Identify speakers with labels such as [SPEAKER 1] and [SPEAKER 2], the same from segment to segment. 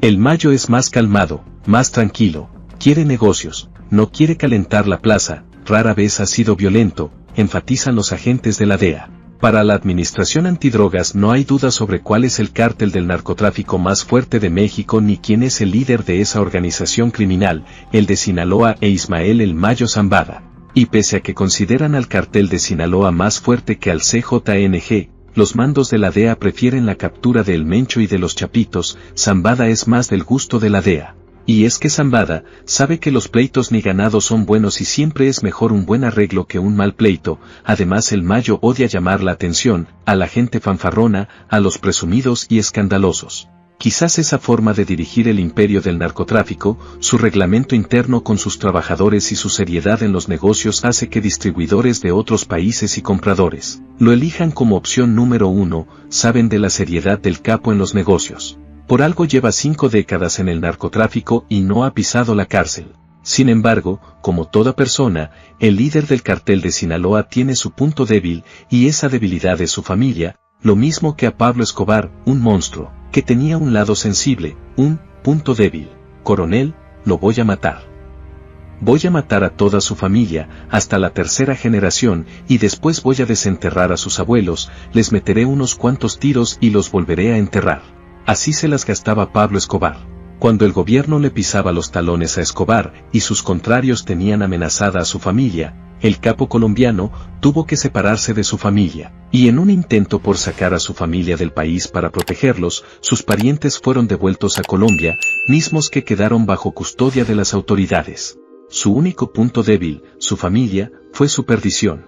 [SPEAKER 1] El Mayo es más calmado, más tranquilo, quiere negocios, no quiere calentar la plaza, rara vez ha sido violento, enfatizan los agentes de la DEA. Para la Administración Antidrogas no hay duda sobre cuál es el cártel del narcotráfico más fuerte de México ni quién es el líder de esa organización criminal, el de Sinaloa e Ismael El Mayo Zambada. Y pese a que consideran al cartel de Sinaloa más fuerte que al CJNG, los mandos de la DEA prefieren la captura de El Mencho y de los Chapitos. Zambada es más del gusto de la DEA. Y es que Zambada sabe que los pleitos ni ganados son buenos y siempre es mejor un buen arreglo que un mal pleito. Además el Mayo odia llamar la atención a la gente fanfarrona, a los presumidos y escandalosos. Quizás esa forma de dirigir el imperio del narcotráfico, su reglamento interno con sus trabajadores y su seriedad en los negocios hace que distribuidores de otros países y compradores lo elijan como opción número 1, saben de la seriedad del capo en los negocios. Por algo lleva 5 décadas en el narcotráfico y no ha pisado la cárcel. Sin embargo, como toda persona, el líder del cartel de Sinaloa tiene su punto débil, y esa debilidad es su familia, lo mismo que a Pablo Escobar, un monstruo, que tenía un lado sensible, un punto débil. Coronel, lo voy a matar. Voy a matar a toda su familia, hasta la tercera generación, y después voy a desenterrar a sus abuelos, les meteré unos cuantos tiros y los volveré a enterrar. Así se las gastaba Pablo Escobar. Cuando el gobierno le pisaba los talones a Escobar y sus contrarios tenían amenazada a su familia, el capo colombiano tuvo que separarse de su familia, y en un intento por sacar a su familia del país para protegerlos, sus parientes fueron devueltos a Colombia, mismos que quedaron bajo custodia de las autoridades. Su único punto débil, su familia, fue su perdición.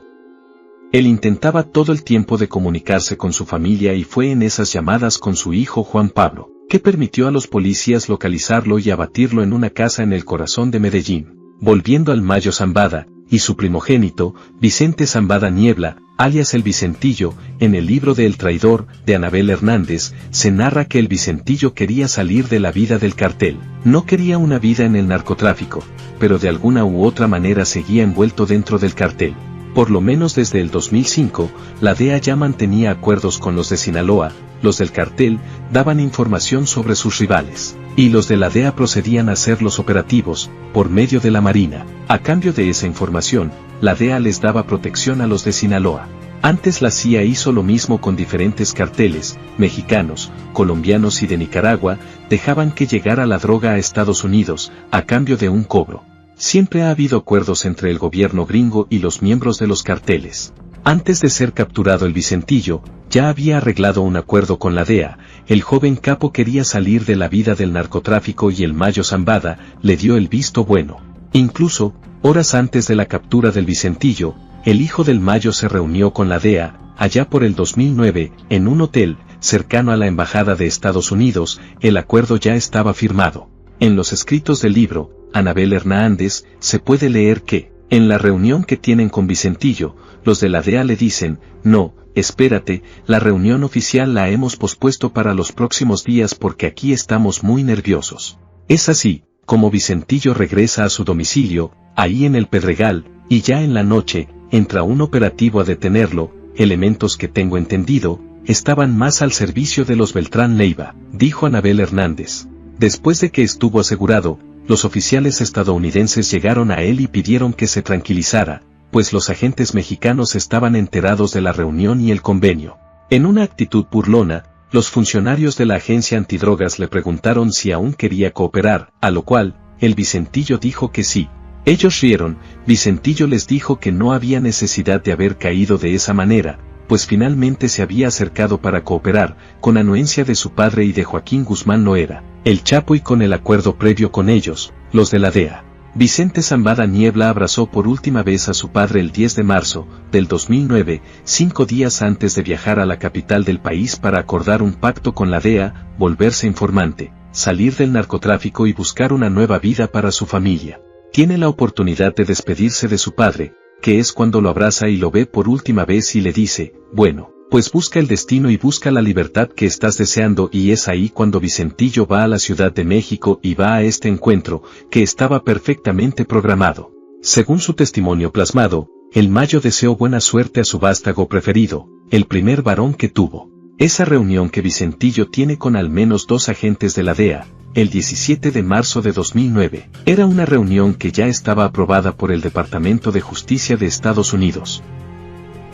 [SPEAKER 1] Él intentaba todo el tiempo de comunicarse con su familia y fue en esas llamadas con su hijo Juan Pablo, que permitió a los policías localizarlo y abatirlo en una casa en el corazón de Medellín. Volviendo al Mayo Zambada, y su primogénito, Vicente Zambada Niebla, alias el Vicentillo, en el libro de El Traidor, de Anabel Hernández, se narra que el Vicentillo quería salir de la vida del cartel. No quería una vida en el narcotráfico, pero de alguna u otra manera seguía envuelto dentro del cartel. Por lo menos desde el 2005, la DEA ya mantenía acuerdos con los de Sinaloa, los del cartel daban información sobre sus rivales, y los de la DEA procedían a hacer los operativos, por medio de la Marina. A cambio de esa información, la DEA les daba protección a los de Sinaloa. Antes la CIA hizo lo mismo con diferentes carteles, mexicanos, colombianos y de Nicaragua, dejaban que llegara la droga a Estados Unidos, a cambio de un cobro. Siempre ha habido acuerdos entre el gobierno gringo y los miembros de los carteles. Antes de ser capturado el Vicentillo, ya había arreglado un acuerdo con la DEA, el joven capo quería salir de la vida del narcotráfico y el Mayo Zambada le dio el visto bueno. Incluso, horas antes de la captura del Vicentillo, el hijo del Mayo se reunió con la DEA, allá por el 2009, en un hotel, cercano a la Embajada de Estados Unidos, el acuerdo ya estaba firmado. En los escritos del libro, Anabel Hernández, se puede leer que, en la reunión que tienen con Vicentillo, los de la DEA le dicen, no, espérate, la reunión oficial la hemos pospuesto para los próximos días porque aquí estamos muy nerviosos. Es así, como Vicentillo regresa a su domicilio, ahí en el Pedregal, y ya en la noche, entra un operativo a detenerlo, elementos que tengo entendido, estaban más al servicio de los Beltrán Leiva, dijo Anabel Hernández. Después de que estuvo asegurado, los oficiales estadounidenses llegaron a él y pidieron que se tranquilizara, pues los agentes mexicanos estaban enterados de la reunión y el convenio. En una actitud burlona, los funcionarios de la agencia antidrogas le preguntaron si aún quería cooperar, a lo cual, el Vicentillo dijo que sí. Ellos rieron, Vicentillo les dijo que no había necesidad de haber caído de esa manera, pues finalmente se había acercado para cooperar, con anuencia de su padre y de Joaquín Guzmán Loera, el Chapo y con el acuerdo previo con ellos, los de la DEA. Vicente Zambada Niebla abrazó por última vez a su padre el 10 de marzo del 2009, 5 días antes de viajar a la capital del país para acordar un pacto con la DEA, volverse informante, salir del narcotráfico y buscar una nueva vida para su familia. Tiene la oportunidad de despedirse de su padre, que es cuando lo abraza y lo ve por última vez y le dice, bueno, pues busca el destino y busca la libertad que estás deseando, y es ahí cuando Vicentillo va a la Ciudad de México y va a este encuentro, que estaba perfectamente programado. Según su testimonio plasmado, el Mayo deseó buena suerte a su vástago preferido, el primer varón que tuvo. Esa reunión que Vicentillo tiene con al menos 2 agentes de la DEA, el 17 de marzo de 2009. Era una reunión que ya estaba aprobada por el Departamento de Justicia de Estados Unidos.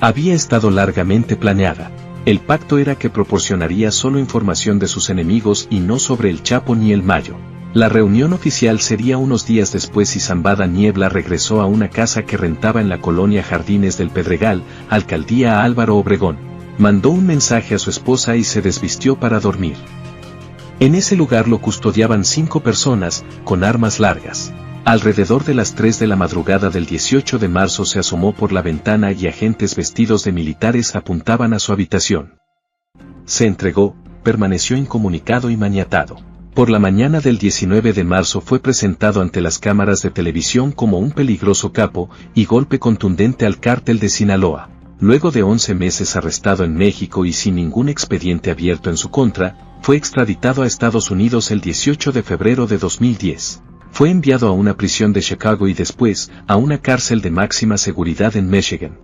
[SPEAKER 1] Había estado largamente planeada. El pacto era que proporcionaría solo información de sus enemigos y no sobre el Chapo ni el Mayo. La reunión oficial sería unos días después y Zambada Niebla regresó a una casa que rentaba en la colonia Jardines del Pedregal, alcaldía Álvaro Obregón. Mandó un mensaje a su esposa y se desvistió para dormir. En ese lugar lo custodiaban 5 personas, con armas largas. Alrededor de las 3 de la madrugada del 18 de marzo se asomó por la ventana y agentes vestidos de militares apuntaban a su habitación. Se entregó, permaneció incomunicado y maniatado. Por la mañana del 19 de marzo fue presentado ante las cámaras de televisión como un peligroso capo y golpe contundente al cártel de Sinaloa. Luego de 11 meses arrestado en México y sin ningún expediente abierto en su contra, fue extraditado a Estados Unidos el 18 de febrero de 2010. Fue enviado a una prisión de Chicago y después, a una cárcel de máxima seguridad en Michigan.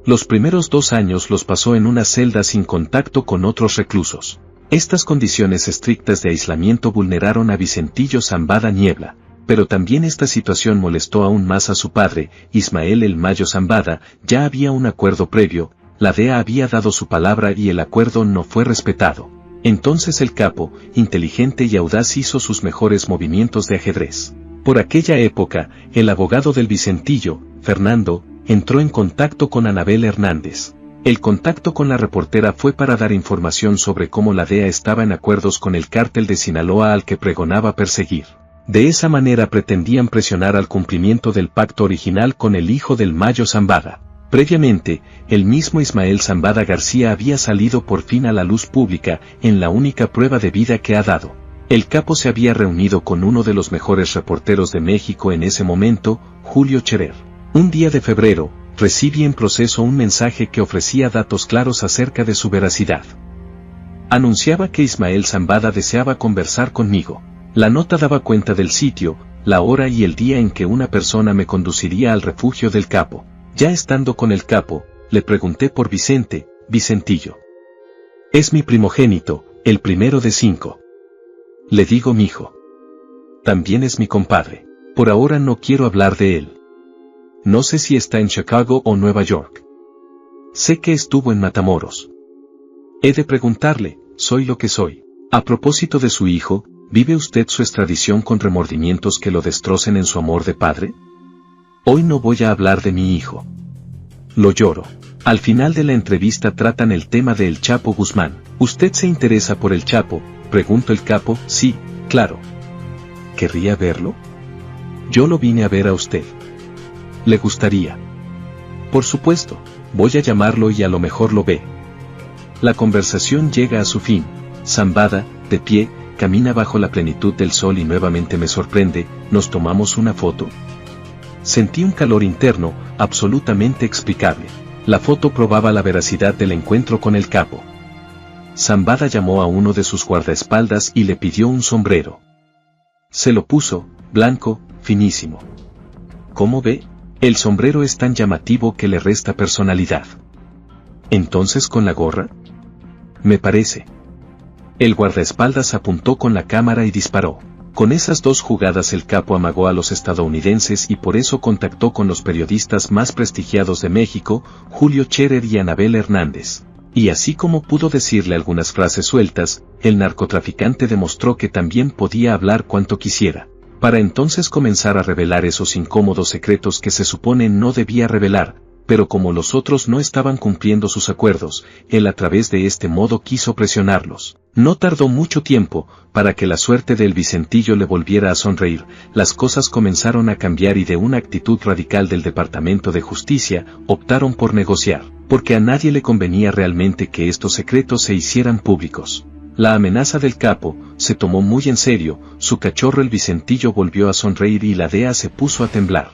[SPEAKER 1] Los primeros 2 años los pasó en una celda sin contacto con otros reclusos. Estas condiciones estrictas de aislamiento vulneraron a Vicentillo Zambada Niebla, pero también esta situación molestó aún más a su padre, Ismael El Mayo Zambada. Ya había un acuerdo previo, la DEA había dado su palabra y el acuerdo no fue respetado. Entonces el capo, inteligente y audaz, hizo sus mejores movimientos de ajedrez. Por aquella época, el abogado del Vicentillo, Fernando, entró en contacto con Anabel Hernández. El contacto con la reportera fue para dar información sobre cómo la DEA estaba en acuerdos con el cártel de Sinaloa al que pregonaba perseguir. De esa manera pretendían presionar al cumplimiento del pacto original con el hijo del Mayo Zambada. Previamente, el mismo Ismael Zambada García había salido por fin a la luz pública en la única prueba de vida que ha dado. El capo se había reunido con uno de los mejores reporteros de México en ese momento, Julio Scherer. Un día de febrero, recibí en proceso un mensaje que ofrecía datos claros acerca de su veracidad. Anunciaba que Ismael Zambada deseaba conversar conmigo. La nota daba cuenta del sitio, la hora y el día en que una persona me conduciría al refugio del capo. Ya estando con el capo, le pregunté por Vicente, Vicentillo. Es mi primogénito, el primero de 5. Le digo mijo. También es mi compadre. Por ahora no quiero hablar de él. No sé si está en Chicago o Nueva York. Sé que estuvo en Matamoros. He de preguntarle, soy lo que soy. A propósito de su hijo, ¿vive usted su extradición con remordimientos que lo destrocen en su amor de padre? Hoy no voy a hablar de mi hijo. Lo lloro. Al final de la entrevista tratan el tema de El Chapo Guzmán. ¿Usted se interesa por El Chapo?, preguntó el capo. Sí, claro. ¿Querría verlo? Yo lo vine a ver a usted. ¿Le gustaría? Por supuesto, voy a llamarlo y a lo mejor lo ve. La conversación llega a su fin. Zambada, de pie, camina bajo la plenitud del sol y nuevamente me sorprende. ¿Nos tomamos una foto? Sentí un calor interno, absolutamente explicable. La foto probaba la veracidad del encuentro con el capo. Zambada llamó a uno de sus guardaespaldas y le pidió un sombrero. Se lo puso, blanco, finísimo. ¿Cómo ve? El sombrero es tan llamativo que le resta personalidad. ¿Entonces con la gorra? Me parece. El guardaespaldas apuntó con la cámara y disparó. Con esas 2 jugadas el capo amagó a los estadounidenses y por eso contactó con los periodistas más prestigiados de México, Julio Scherer y Anabel Hernández. Y así como pudo decirle algunas frases sueltas, el narcotraficante demostró que también podía hablar cuanto quisiera. Para entonces comenzar a revelar esos incómodos secretos que se supone no debía revelar, pero como los otros no estaban cumpliendo sus acuerdos, él a través de este modo quiso presionarlos. No tardó mucho tiempo, para que la suerte del Vicentillo le volviera a sonreír. Las cosas comenzaron a cambiar y de una actitud radical del Departamento de Justicia, optaron por negociar, porque a nadie le convenía realmente que estos secretos se hicieran públicos. La amenaza del capo se tomó muy en serio, su cachorro el Vicentillo volvió a sonreír y la DEA se puso a temblar.